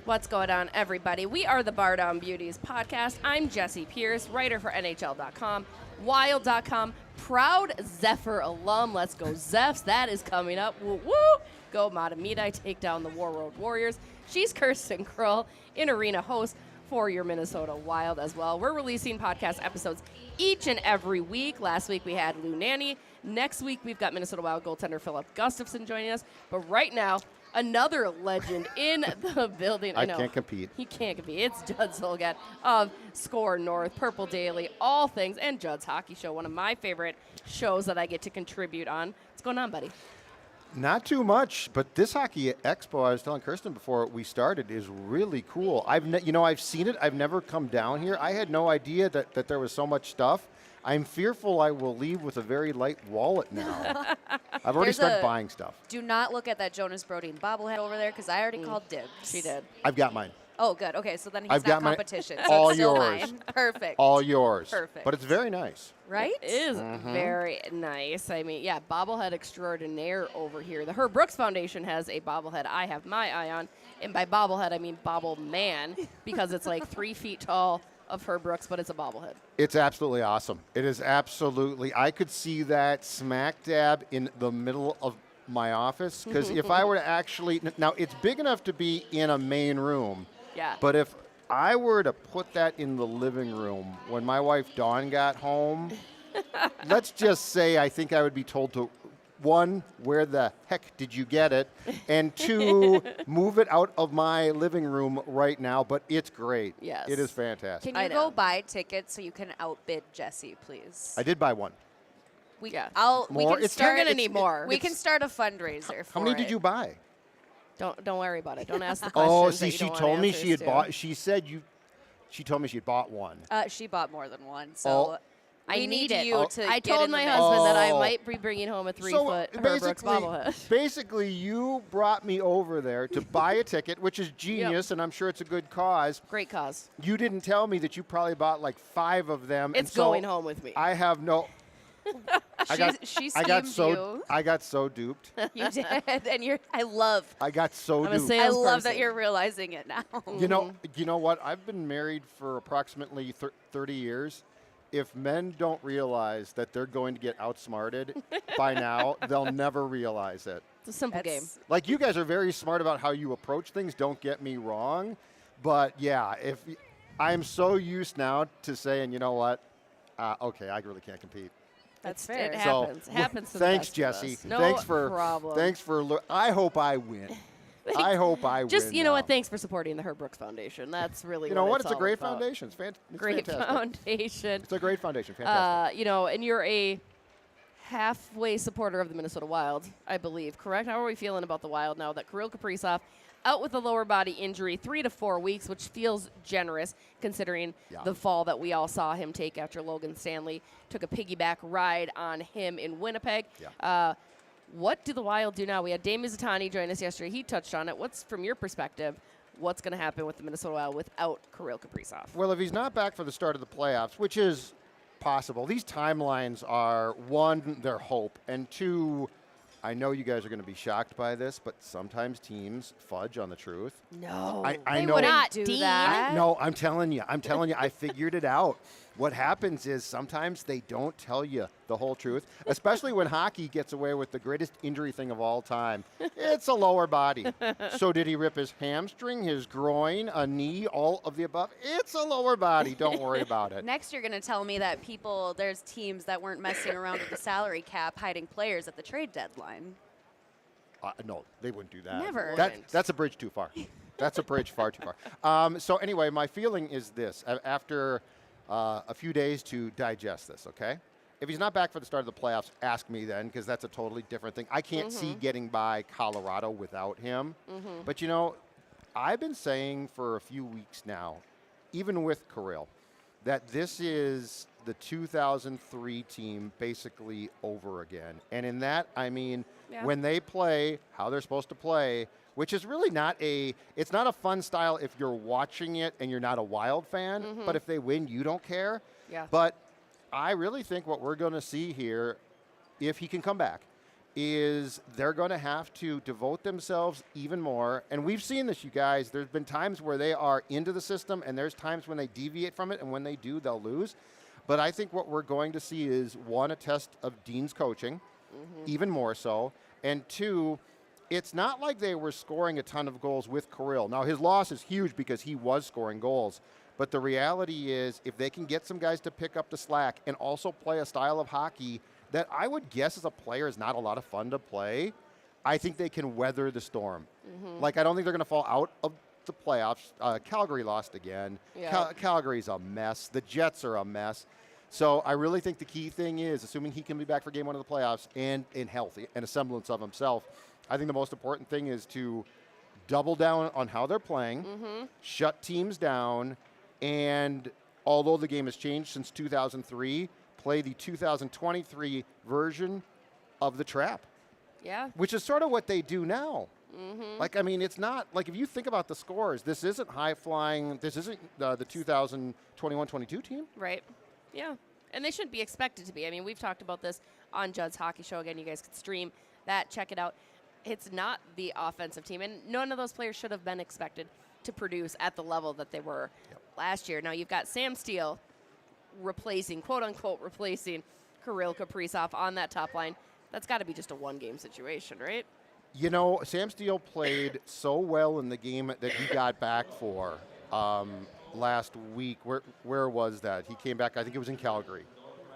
What's going on, everybody? We are the Bar Down Beauties podcast. I'm Jesse Pierce, writer for NHL.com, Wild.com, proud Zephyr alum. Let's go, Zephs. That is coming up. Woo woo! Go Matamidi, take down the War Road Warriors. She's Kirsten Krull, in-arena host for your Minnesota Wild as well. We're releasing podcast episodes each and every week. Last week we had Lou Nanne. Next week we've got Minnesota Wild goaltender Philip Gustafson joining us. But right now, another legend in the building. I can't compete. He can't compete. It's Judd Zulgad of Score North, Purple Daily, all things, and Judd's Hockey Show, one of my favorite shows that I get to contribute on. What's going on, buddy? Not too much, but this Hockey Expo, I was telling Kirsten before we started, is really cool. I've seen it. I've never come down here. I had no idea that there was so much stuff. I'm fearful I will leave with a very light wallet now. I've already started buying stuff. Do not look at that Jonas Brodin bobblehead over there because I already called dibs. She did. I've got mine. Oh, good. Okay, so then he's I've not got mine. competition. So All it's still yours. mine. Perfect. All yours. Perfect. But it's very nice. Right? It is very nice. I mean, yeah, bobblehead extraordinaire over here. The Herb Brooks Foundation has a bobblehead I have my eye on. And by bobblehead, I mean bobble man because it's like 3 feet tall of Herb Brooks, but it's a bobblehead. It's absolutely awesome. It is absolutely. I could see that smack dab in the middle of my office because if I were to actually, now it's big enough to be in a main room. Yeah. But if I were to put that in the living room when my wife Dawn got home, let's just say I think I would be told to, one, where the heck did you get it? And two, move it out of my living room right now. But it's great. Yes. It is fantastic. Can you go buy tickets so you can outbid Jesse, please? I did buy one. We, Yeah. We More? can It's- start, You're going to need more. We can start a fundraiser for How many it. did you buy? Don't worry about it. Don't ask the questions. Oh, that see, you she don't want told me answers she had to. bought. She told me she had bought one. She bought more than one, so Oh. I we need need it. you to I get told in the my mix. husband that I Oh. might be bringing home a 3-foot Herb Brooks bobblehead. Basically, you brought me over there to buy a ticket, which is genius, and I'm sure it's a good cause. Great cause. You didn't tell me that you probably bought like 5 of them. and It's so going home with me. I have no. She I got schemed so. you. I got so duped. You did, and I love I got so I'm a duped. I love salesperson. that you're realizing it now. You know what? I've been married for approximately 30 years. If men don't realize that they're going to get outsmarted by now, they'll never realize it. It's a simple game. That's- Like, you guys are very smart about how you approach things, don't get me wrong. But, yeah, I'm so used now to saying, you know what, okay, I really can't compete. That's It fair. happens. So, It happens to thanks, the best of Jesse. us. No thanks for problem. I hope I win. I hope I Just, win. you know now. what, thanks for supporting the Herb Brooks Foundation. That's really You know what? it's It's a all great about. foundation. It's Great fantastic. foundation. It's a great foundation. Fantastic. And you're a halfway supporter of the Minnesota Wild, I believe, correct? How are we feeling about the Wild now that Kirill Kaprizov out with a lower body injury 3 to 4 weeks, which feels generous considering the fall that we all saw him take after Logan Stanley took a piggyback ride on him in Winnipeg. Yeah. What do the Wild do now? We had Dave Mizutani join us yesterday. He touched on it. What's, from your perspective, what's going to happen with the Minnesota Wild without Kirill Kaprizov? Well, if he's not back for the start of the playoffs, which is possible, these timelines are, one, their hope, and two, I know you guys are going to be shocked by this, but sometimes teams fudge on the truth. No, I They know. wouldn't Not do Dean. that. No, I'm telling you, I figured it out. What happens is sometimes they don't tell you the whole truth, especially when hockey gets away with the greatest injury thing of all time. It's a lower body. So did he rip his hamstring, his groin, a knee, all of the above? It's a lower body. Don't worry about it. Next, you're going to tell me that there's teams that weren't messing around with the salary cap, hiding players at the trade deadline. No, they wouldn't do that. Never. That's a bridge too far. That's a bridge far too far. So anyway, my feeling is this. After a few days to digest this, okay? If he's not back for the start of the playoffs, ask me then, because that's a totally different thing. I can't see getting by Colorado without him. But, you know, I've been saying for a few weeks now, even with Kirill, that this is the 2003 team basically over again. And in that, I mean, when they play how they're supposed to play, which is really it's not a fun style if you're watching it and you're not a Wild fan, but if they win, you don't care. Yeah. But I really think what we're going to see here, if he can come back, is they're going to have to devote themselves even more. And we've seen this, you guys. There's been times where they are into the system, and there's times when they deviate from it, and when they do, they'll lose. But I think what we're going to see is, one, a test of Dean's coaching, even more so, and two, it's not like they were scoring a ton of goals with Kirill. Now, his loss is huge because he was scoring goals. But the reality is, if they can get some guys to pick up the slack and also play a style of hockey that I would guess as a player is not a lot of fun to play, I think they can weather the storm. Like, I don't think they're going to fall out of the playoffs. Calgary lost again. Yeah. Calgary's a mess. The Jets are a mess. So I really think the key thing is, assuming he can be back for game one of the playoffs and in healthy and a semblance of himself, I think the most important thing is to double down on how they're playing, shut teams down, and although the game has changed since 2003, play the 2023 version of the trap. Yeah. Which is sort of what they do now. Like, I mean, it's not, like, if you think about the scores, this isn't high-flying, this isn't the 2021-22 team. Right. Yeah. And they shouldn't be expected to be. I mean, we've talked about this on Judd's Hockey Show. Again, you guys could stream that, check it out. It's not the offensive team, and none of those players should have been expected to produce at the level that they were last year. Now, you've got Sam Steele replacing, quote-unquote, replacing Kirill Kaprizov on that top line. That's got to be just a one-game situation, right? You know, Sam Steele played so well in the game that he got back for last week. Where was that? He came back, I think it was in Calgary.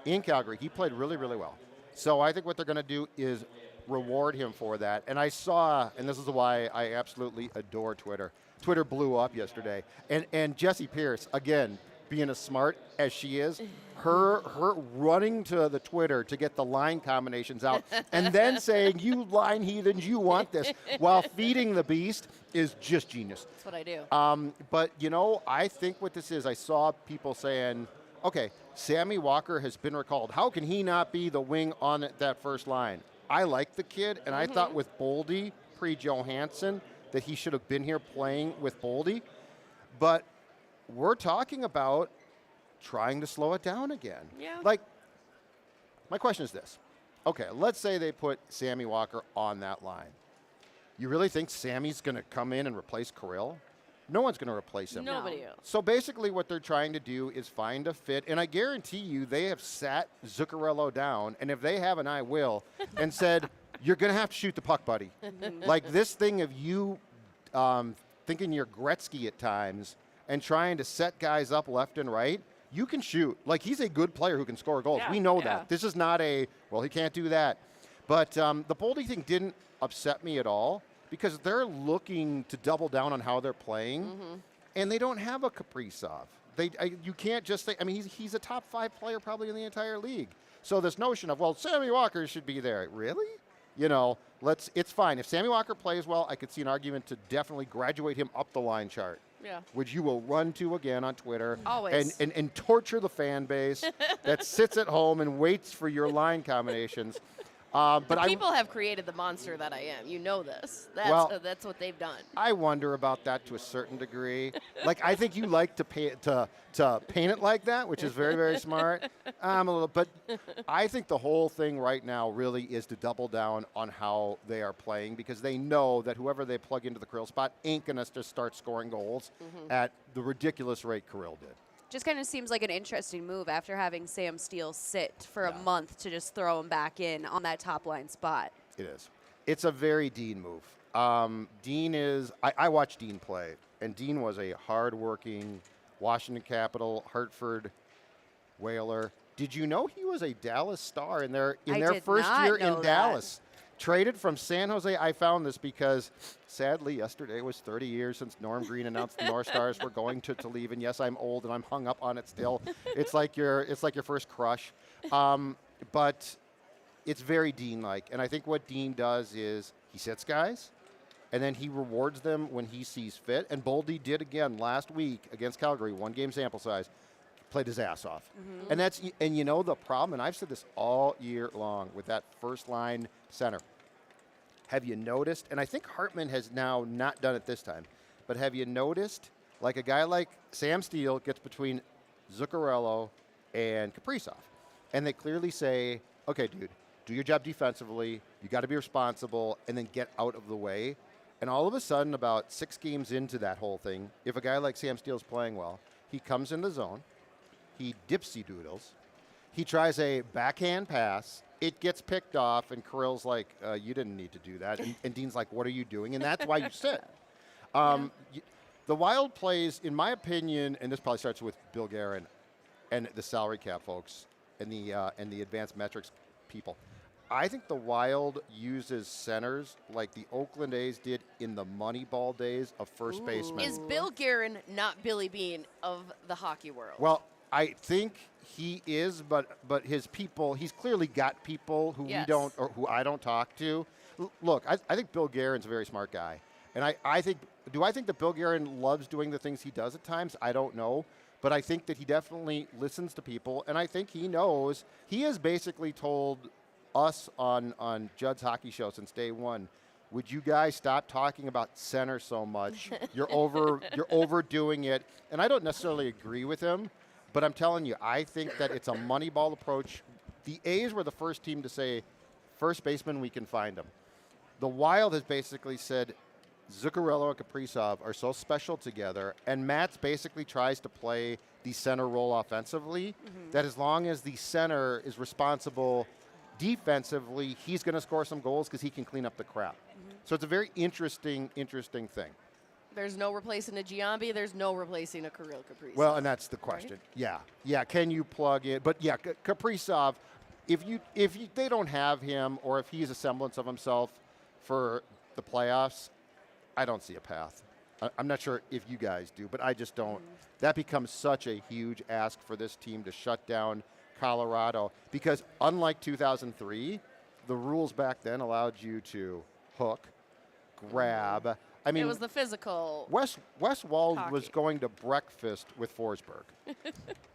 In Calgary, he played really, really well. So I think what they're going to do is reward him for that. And I saw, and this is why I absolutely adore Twitter. Twitter blew up yesterday. And Jessie Pierce, again, being as smart as she is, her running to the Twitter to get the line combinations out and then saying, "You line heathens, you want this," while feeding the beast is just genius. That's what I do. But, you know, I think what this is, I saw people saying, okay, Sammy Walker has been recalled. How can he not be the wing on that first line? I like the kid, and I thought with Boldy, pre-Johansson, that he should have been here playing with Boldy. But we're talking about trying to slow it down again. Yeah. Like, my question is this. Okay, let's say they put Sammy Walker on that line. You really think Sammy's going to come in and replace Kirill? No one's going to replace him. Nobody else. So basically what they're trying to do is find a fit, and I guarantee you they have sat Zuccarello down, and if they haven't, I will, and said, "You're going to have to shoot the puck, buddy." Like, this thing of you thinking you're Gretzky at times and trying to set guys up left and right, you can shoot. Like, he's a good player who can score goals. Yeah, We know yeah. that. This is not well, he can't do that. But the Boldy thing didn't upset me at all because they're looking to double down on how they're playing, and they don't have a Kaprizov. You can't just say, I mean, he's a top 5 player probably in the entire league. So this notion of, well, Sammy Walker should be there. Really? You know, it's fine. If Sammy Walker plays well, I could see an argument to definitely graduate him up the line chart. Yeah. Which you will run to again on Twitter. Always. And torture the fan base that sits at home and waits for your line combinations. But People have created the monster that I am. You know this. That's what they've done. I wonder about that to a certain degree. Like, I think you like to paint it like that, which is very, very smart. But I think the whole thing right now really is to double down on how they are playing because they know that whoever they plug into the Kirill spot ain't going to just start scoring goals at the ridiculous rate Kirill did. Just kind of seems like an interesting move after having Sam Steele sit for a month to just throw him back in on that top line spot. It is. It's a very Dean move. Dean is, I watched Dean play, and Dean was a hard-working Washington Capital, Hartford Whaler. Did you know he was a Dallas Star in their first year in Dallas? Traded from San Jose. I found this because, sadly, yesterday was 30 years since Norm Green announced the North Stars were going to leave. And yes, I'm old and I'm hung up on it still. It's like your first crush, but it's very Dean-like. And I think what Dean does is he sits guys, and then he rewards them when he sees fit. And Boldy did again last week against Calgary, 1-game sample size. Played his ass off. And you know the problem, and I've said this all year long with that first line center. Have you noticed, and I think Hartman has now not done it this time, but have you noticed, like a guy like Sam Steele gets between Zuccarello and Kaprizov, and they clearly say, okay, dude, do your job defensively, you got to be responsible, and then get out of the way. And all of a sudden, about 6 games into that whole thing, if a guy like Sam Steele's playing well, he comes in the zone, he dipsy-doodles, he tries a backhand pass, it gets picked off, and Kirill's like, you didn't need to do that. And Dean's like, what are you doing? And that's why you sit. The Wild plays, in my opinion, and this probably starts with Bill Guerin and the salary cap folks and the advanced metrics people. I think the Wild uses centers like the Oakland A's did in the Moneyball days of first baseman. Is Bill Guerin not Billy Bean of the hockey world? Well, I think he is, but his people, he's clearly got people who we don't, or who I don't talk to. Look, I think Bill Guerin's a very smart guy. And I think that Bill Guerin loves doing the things he does at times? I don't know. But I think that he definitely listens to people, and I think he knows. He has basically told us on Judd's hockey show since day one, would you guys stop talking about center so much? You're overdoing it. And I don't necessarily agree with him, but I'm telling you, I think that it's a Moneyball approach. The A's were the first team to say, first baseman, we can find him. The Wild has basically said, Zuccarello and Kaprizov are so special together, and Matz basically tries to play the center role offensively, that as long as the center is responsible defensively, he's going to score some goals because he can clean up the crap. So it's a very interesting thing. There's no replacing a Giambi. There's no replacing a Kirill Kaprizov. Well, and that's the question. Right? Yeah. Can you plug in? But yeah, Kaprizov, if they don't have him, or if he's a semblance of himself for the playoffs, I don't see a path. I'm not sure if you guys do, but I just don't. That becomes such a huge ask for this team to shut down Colorado, because unlike 2003, the rules back then allowed you to hook, grab. I mean, it was the physical. Wes Wald hockey. was going to breakfast with Forsberg.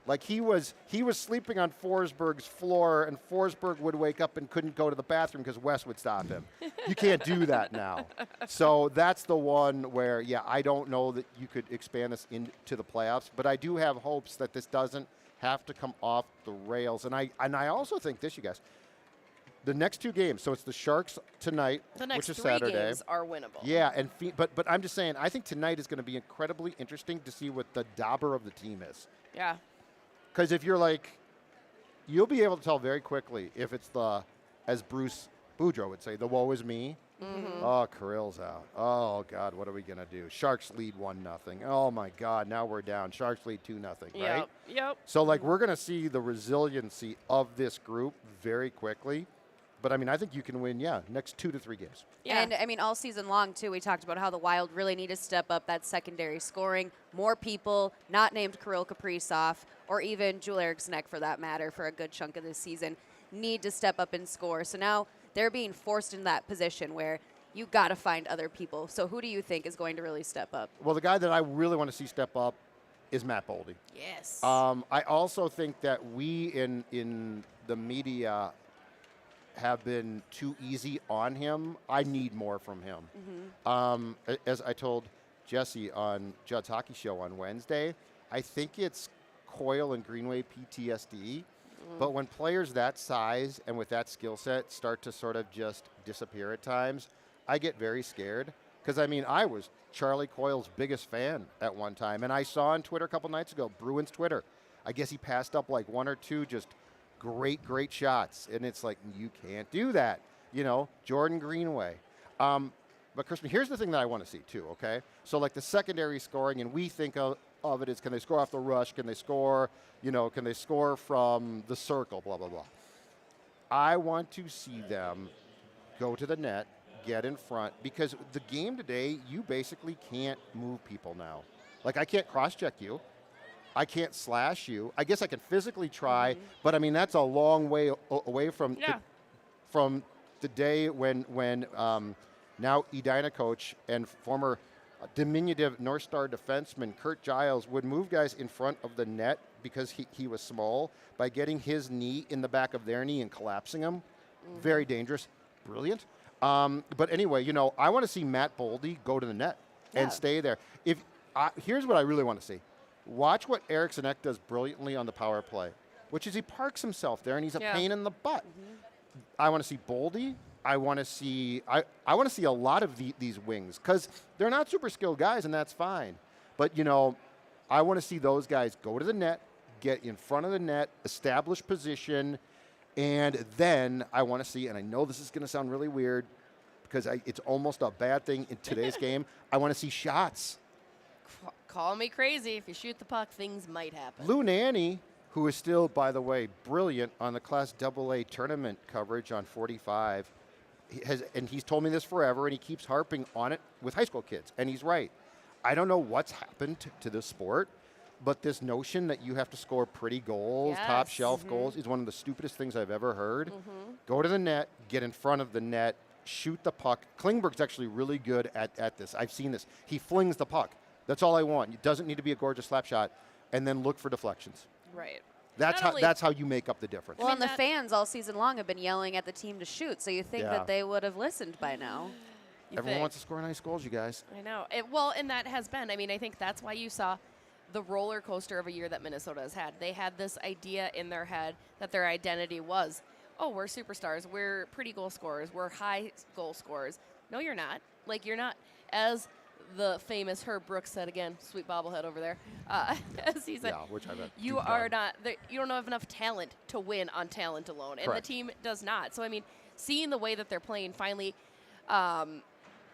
Like he was sleeping on Forsberg's floor, and Forsberg would wake up and couldn't go to the bathroom because Wes would stop him. You can't do that now. So that's the one where, I don't know that you could expand this into the playoffs, but I do have hopes that this doesn't have to come off the rails. And I also think this, you guys, the next 2 games, so it's the Sharks tonight, which is Saturday. The next 3 games are winnable. Yeah, and but I'm just saying, I think tonight is going to be incredibly interesting to see what the dauber of the team is. Yeah. Because if you're like, you'll be able to tell very quickly if it's as Bruce Boudreau would say, the woe is me. Oh, Kirill's out. Oh, God, what are we going to do? Sharks lead 1-0. Oh, my God, now we're down. Sharks lead 2-0, right? Yep. So, we're going to see the resiliency of this group very quickly. But, I think you can win, next 2 to 3 games. Yeah. And, all season long, too, we talked about how the Wild really need to step up that secondary scoring. More people, not named Kirill Kaprizov, or even Joel Eriksson for that matter, for a good chunk of this season, need to step up and score. So now they're being forced in that position where you got to find other people. So who do you think is going to really step up? Well, the guy that I really want to see step up is Matt Boldy. Yes. I also think that we in the media have been too easy on him. I need more from him. As I told Jesse on Judd's hockey show on Wednesday, I think it's Coyle and Greenway PTSD. But when players that size and with that skill set start to sort of just disappear at times, I get very scared. Because, I was Charlie Coyle's biggest fan at one time. And I saw on Twitter a couple nights ago, Bruins Twitter, I guess he passed up 1 or 2 just great shots. And it's like, you can't do that. Jordan Greenway. But, Kristen, here's the thing that I want to see, too, okay? So, the secondary scoring, and we think of it as, can they score off the rush? Can they score, can they score from the circle, blah, blah, blah. I want to see them go to the net, get in front, because the game today, you basically can't move people now. I can't cross-check you. I can't slash you. I guess I can physically try, but, that's a long way away from the day when now Edina coach and former diminutive North Star defenseman Kurt Giles would move guys in front of the net because he was small by getting his knee in the back of their knee and collapsing them. Very dangerous. Brilliant. But anyway, I want to see Matt Boldy go to the net and stay there. Here's what I really want to see. Watch what Eriksson does brilliantly on the power play, which is he parks himself there and he's a pain in the butt. I want to see Boldy. I want to see a lot of these wings because they're not super skilled guys, and that's fine. But I want to see those guys go to the net, get in front of the net, establish position, and then I want to see. And I know this is going to sound really weird because it's almost a bad thing in today's game. I want to see shots. Call me crazy. If you shoot the puck, things might happen. Lou Nanny, who is still, by the way, brilliant on the Class AA tournament coverage on 45, and he's told me this forever, and he keeps harping on it with high school kids, and he's right. I don't know what's happened to this sport, but this notion that you have to score pretty goals, top shelf goals, is one of the stupidest things I've ever heard. Go to the net, get in front of the net, shoot the puck. Klingberg's actually really good at this. I've seen this. He flings the puck. That's all I want. It doesn't need to be a gorgeous slap shot, and then look for deflections. Right. That's how you make up the difference. Well, and the fans all season long have been yelling at the team to shoot, so you think that they would have listened by now. Everyone wants to score nice goals, you guys. I know. And that has been. I mean, I think that's why you saw the roller coaster of a year that Minnesota has had. They had this idea in their head that their identity was, oh, we're superstars. We're pretty goal scorers. We're high goal scorers. No, you're not. Like, you're not. As the famous Herb Brooks said, again, sweet bobblehead over there, as he said, which I bet you are not, you don't have enough talent to win on talent alone. And Correct. the team does not. So, I mean, seeing the way that they're playing, finally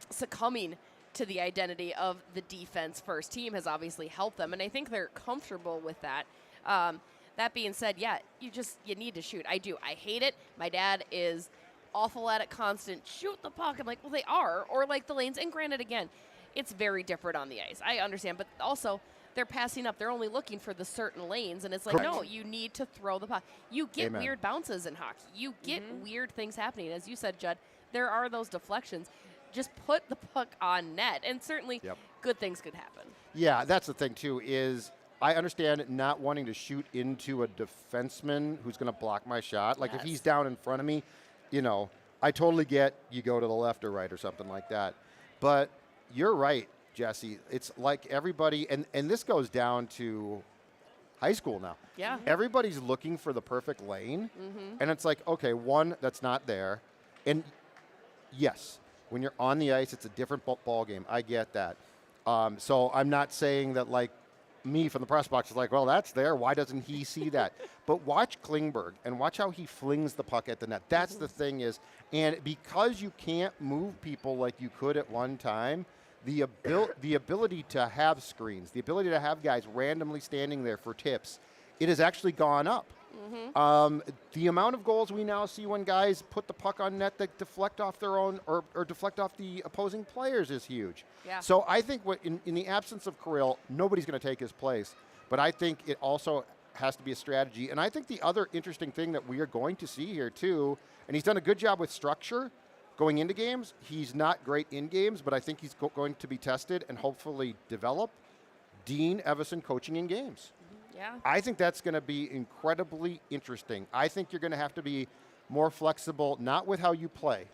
succumbing to the identity of the defense first team has obviously helped them. And I think they're comfortable with that. That being said, you need to shoot. I do. I hate it. My dad is awful at it, constant, shoot the puck. I'm like, well, they are. Or like the lanes. And granted, again, it's very different on the ice. I understand. But also, they're passing up. They're only looking for the certain lanes. And it's like, Correct. no, you need to throw the puck. You get Amen. weird bounces in hockey. You get weird things happening. As you said, Judd, there are those deflections. Just put the puck on net. And certainly good things could happen. Yeah, that's the thing, too, is I understand not wanting to shoot into a defenseman who's going to block my shot. Like, if he's down in front of me, I totally get you go to the left or right or something like that. But you're right, Jesse. It's like everybody, and this goes down to high school now. Yeah. Everybody's looking for the perfect lane, and it's like, okay, one, that's not there. And yes, when you're on the ice, it's a different ball game. I get that. So I'm not saying that, like, me from the press box is like, well, that's there. Why doesn't he see that? But watch Klingberg and watch how he flings the puck at the net. That's the thing is, and because you can't move people like you could at one time, the ability to have screens, the ability to have guys randomly standing there for tips, it has actually gone up. The amount of goals we now see when guys put the puck on net that deflect off their own or deflect off the opposing players is huge. Yeah. So I think in the absence of Kirill, nobody's going to take his place. But I think it also has to be a strategy. And I think the other interesting thing that we are going to see here too, and he's done a good job with structure going into games. He's not great in games, but I think he's going to be tested and hopefully develop. Dean Evison coaching in games. Yeah. I think that's going to be incredibly interesting. I think you're going to have to be more flexible, not with how you play.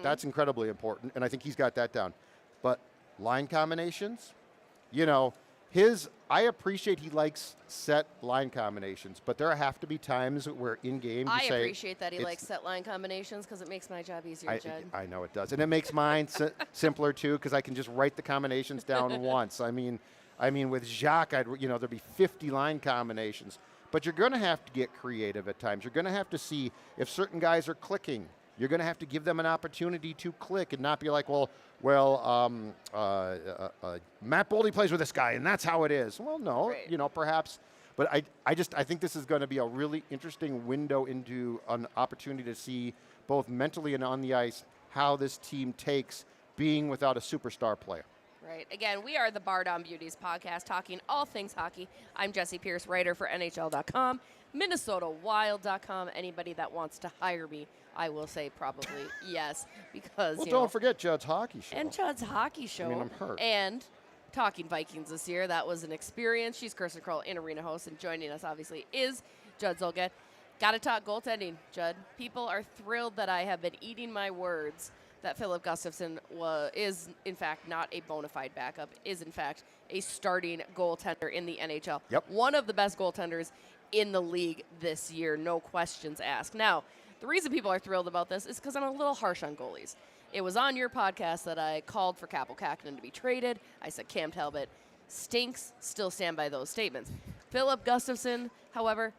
That's incredibly important, and I think he's got that down. But line combinations, I appreciate he likes set line combinations, but there have to be times where in game you say. I appreciate that he likes set line combinations because it makes my job easier, Judd. I know it does, and it makes mine simpler too because I can just write the combinations down once. I mean, with Jacques, there'd be 50 line combinations. But you're going to have to get creative at times. You're going to have to see if certain guys are clicking. You're going to have to give them an opportunity to click and not be like, Matt Boldy plays with this guy, and that's how it is. Well, no, right. Perhaps. But I think this is going to be a really interesting window into an opportunity to see both mentally and on the ice how this team takes being without a superstar player. Right. Again, we are the Bar Down Beauties podcast talking all things hockey. I'm Jesse Pierce, writer for NHL.com, MinnesotaWild.com. Anybody that wants to hire me, I will say probably yes, because don't forget Judd's hockey show. And Judd's hockey show. I'm hurt. And talking Vikings this year, that was an experience. She's Kirsten Kroll, in arena host, and joining us obviously is Judd Zulgad. Got to talk goaltending, Judd. People are thrilled that I have been eating my words that Philip Gustafsson is, in fact, not a bona fide backup, is, in fact, a starting goaltender in the NHL. Yep. One of the best goaltenders in the league this year, no questions asked. Now, The reason people are thrilled about this is because I'm a little harsh on goalies. It was on your podcast that I called for Kaapo Kähkönen to be traded. I said Cam Talbot stinks. Still stand by those statements. Philip Gustafsson, however,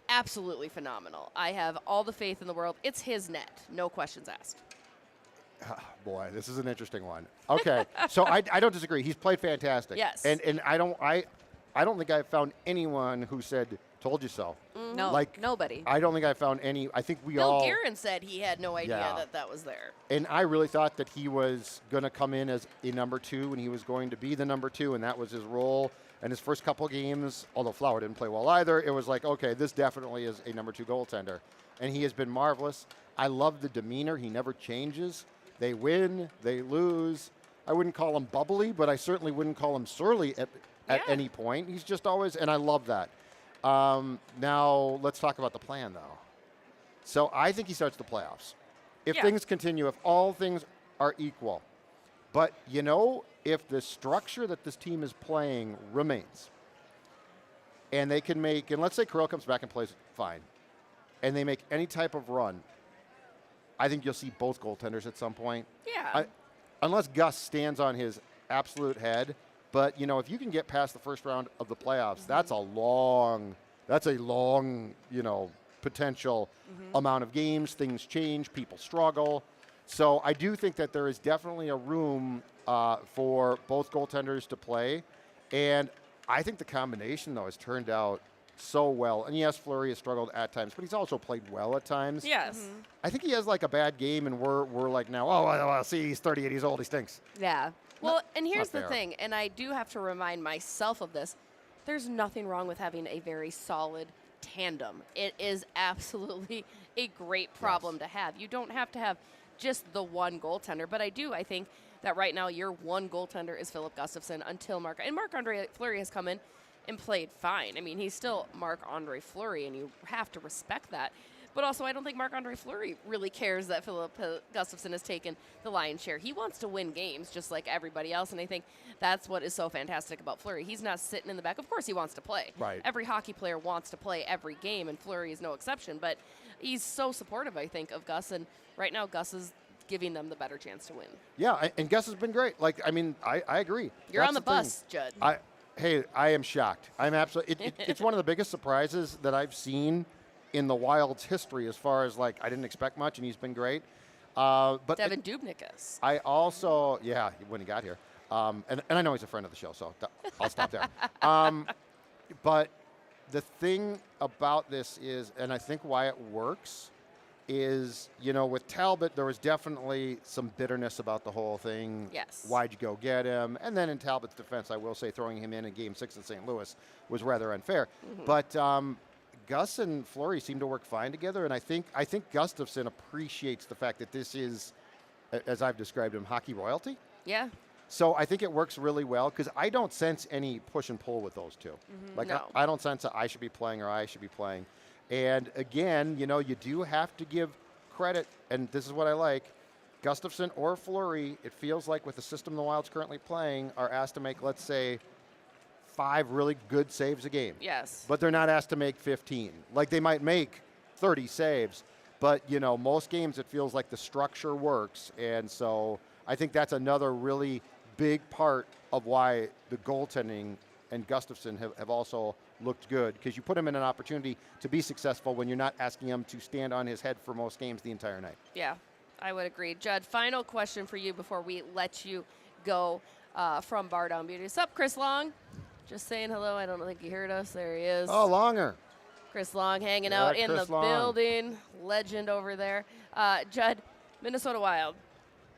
absolutely phenomenal. I have all the faith in the world. It's his net. No questions asked. Boy, this is an interesting one. Okay, so I don't disagree. He's played fantastic. Yes. And I don't think I've found anyone who said, told you so. No, Like, nobody. I don't think I found any. I think we Bill all. Guerin said he had no idea Yeah. that was there. And I really thought that he was going to come in as a number 2, and he was going to be the number 2, and that was his role. And his first couple games, although Flower didn't play well either, it was like, okay, this definitely is a number 2 goaltender. And he has been marvelous. I love the demeanor. He never changes. They win, they lose. I wouldn't call him bubbly, but I certainly wouldn't call him surly at any point. He's just always, and I love that. Now, let's talk about the plan, though. So I think he starts the playoffs. If things continue, if all things are equal. But, if the structure that this team is playing remains, and they can make, and let's say Kirill comes back and plays fine, and they make any type of run, I think you'll see both goaltenders at some point. Yeah. Unless Gus stands on his absolute head. But, if you can get past the first round of the playoffs, that's a long, potential amount of games. Things change. People struggle. So I do think that there is definitely a room for both goaltenders to play. And I think the combination, though, has turned out so well. And yes, Fleury has struggled at times, but he's also played well at times. Yes. I think he has like a bad game, and we're like now, well, see, he's 38 years old, he stinks. Yeah. Well, and here's the fair. thing, and I do have to remind myself of this. There's nothing wrong with having a very solid tandem. It is absolutely a great problem to have. You don't have to have just the one goaltender, but I think that right now your one goaltender is Philip Gustafsson until Marc-Andre Fleury has come in and played fine. I mean, he's still Marc-Andre Fleury, and you have to respect that. But also, I don't think Marc-Andre Fleury really cares that Philip Gustafsson has taken the lion's share. He wants to win games just like everybody else, and I think that's what is so fantastic about Fleury. He's not sitting in the back. Of course he wants to play. Right. Every hockey player wants to play every game, and Fleury is no exception. But he's so supportive, I think, of Gus, and right now Gus is giving them the better chance to win. Yeah, and Gus has been great. I agree. You're That's on the bus, thing. Judd. Hey, I am shocked. I'm absolutely. It's one of the biggest surprises that I've seen in the Wild's history, as far as I didn't expect much, and he's been great. But Devin Dubnykas. I also, when he got here, and I know he's a friend of the show, so I'll stop there. But the thing about this is, and I think why it works, is with Talbot there was definitely some bitterness about the whole thing. Yes. Why'd you go get him? And then in Talbot's defense, I will say throwing him in Game 6 in St. Louis was rather unfair. But Gus and Fleury seem to work fine together, and I think Gustafsson appreciates the fact that this is, as I've described him, hockey royalty. Yeah. So I think it works really well because I don't sense any push and pull with those two. No. I don't sense that I should be playing or I should be playing. And again, you do have to give credit, and this is what I like. Gustafsson or Fleury, it feels like with the system the Wild's currently playing, are asked to make, let's say, 5 really good saves a game. Yes. But they're not asked to make 15. They might make 30 saves, but most games it feels like the structure works, and so I think that's another really big part of why the goaltending and Gustafsson have also looked good, because you put him in an opportunity to be successful when you're not asking him to stand on his head for most games the entire night. Yeah, I would agree. Judd, final question for you before we let you go from Bar Down Beauty. What's up, Chris Long? Just saying hello. I don't think he heard us. There he is. Oh, Longer. Chris Long hanging out in Chris the Long. building. Legend over there. Judd, Minnesota Wild,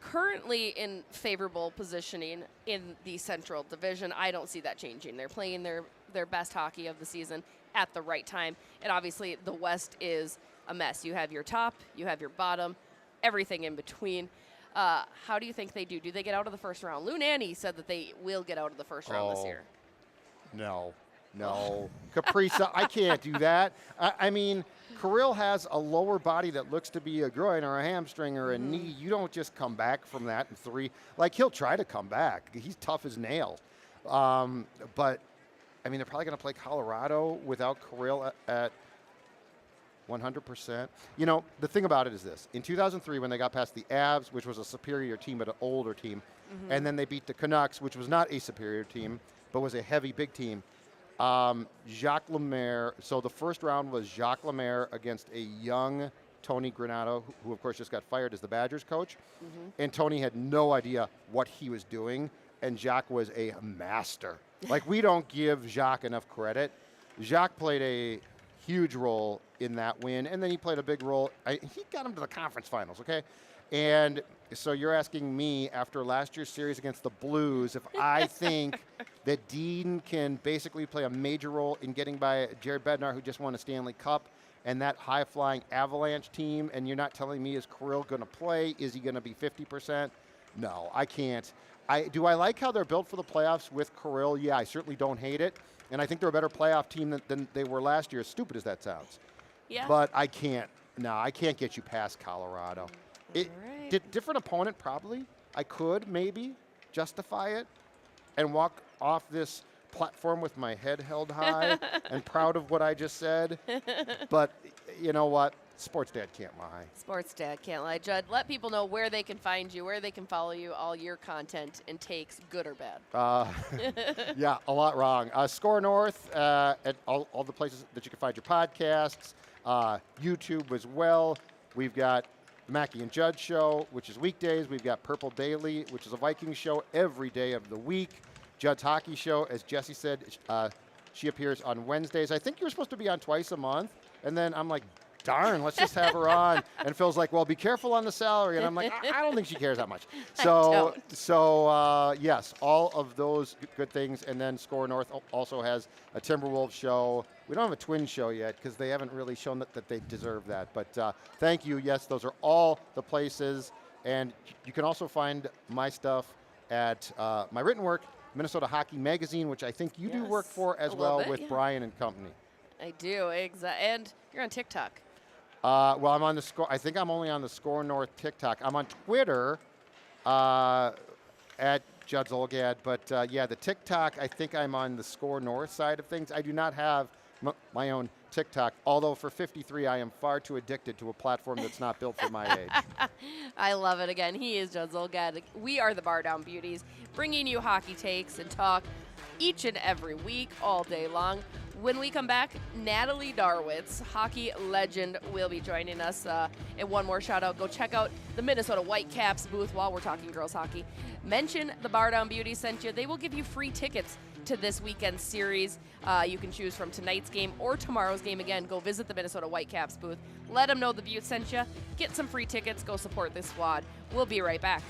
currently in favorable positioning in the Central Division. I don't see that changing. They're playing their best hockey of the season at the right time. And obviously the West is a mess. You have your top, you have your bottom, everything in between. How do you think they do? Do they get out of the first round? Lou Nanne said that they will get out of the first round this year. No. Kaprizov, I can't do that. I mean, Kirill has a lower body that looks to be a groin or a hamstring or a knee. You don't just come back from that in 3. He'll try to come back. He's tough as nails. But, I mean, they're probably going to play Colorado without Kirill at 100%. You know, the thing about it is this. In 2003, when they got past the Avs, which was a superior team but an older team, and then they beat the Canucks, which was not a superior team, but was a heavy, big team, Jacques Lemaire, so the first round was Jacques Lemaire against a young Tony Granato, who of course just got fired as the Badgers coach. And Tony had no idea what he was doing, and Jacques was a master. Like, we don't give Jacques enough credit. Jacques played a huge role in that win, and then he played a big role. He got him to the conference finals, okay? And so you're asking me, after last year's series against the Blues, if I think that Dean can basically play a major role in getting by Jared Bednar, who just won a Stanley Cup, and that high-flying Avalanche team, and you're not telling me, is Kirill going to play? Is he going to be 50%? No, I can't. Do I like how they're built for the playoffs with Kirill? Yeah, I certainly don't hate it. And I think they're a better playoff team than they were last year, as stupid as that sounds. Yeah. But I can't get you past Colorado. Different opponent, probably. I could, maybe, justify it and walk off this platform with my head held high and proud of what I just said. But you know what? Sports Dad can't lie. Sports Dad can't lie. Judd, let people know where they can find you, where they can follow you, all your content and takes, good or bad. Yeah, a lot wrong. Score North at all the places that you can find your podcasts, YouTube as well. We've got the Mackey and Judd Show, which is weekdays. We've got Purple Daily, which is a Vikings show every day of the week. Judd's Hockey Show, as Jesse said, she appears on Wednesdays. I think you were supposed to be on twice a month, and then I'm like, darn, let's just have her on. And Phil's like, well, be careful on the salary. And I'm like, I don't think she cares that much. So yes, all of those good things. And then Score North also has a Timberwolves show. We don't have a Twins show yet because they haven't really shown that they deserve that. But thank you. Yes, those are all the places. And you can also find my stuff at my written work, Minnesota Hockey Magazine, which I think you do work for as well with Brian and company. I do, exactly. And you're on TikTok. Well, I'm on the Score. I think I'm only on the Score North TikTok. I'm on Twitter at Judd Zulgad. But yeah, the TikTok, I think I'm on the Score North side of things. I do not have my own TikTok, although for 53, I am far too addicted to a platform that's not built for my age. I love it. Again, he is Judd Zulgad. We are the Bar Down Beauties, bringing you hockey takes and talk each and every week, all day long. When we come back, Natalie Darwitz, hockey legend, will be joining us. And one more shout out, go check out the Minnesota Whitecaps booth while we're talking girls hockey. Mention the Bar Down Beauty sent you. They will give you free tickets to this weekend's series. You can choose from tonight's game or tomorrow's game. Again, go visit the Minnesota Whitecaps booth. Let them know the Butte sent you. Get some free tickets. Go support this squad. We'll be right back.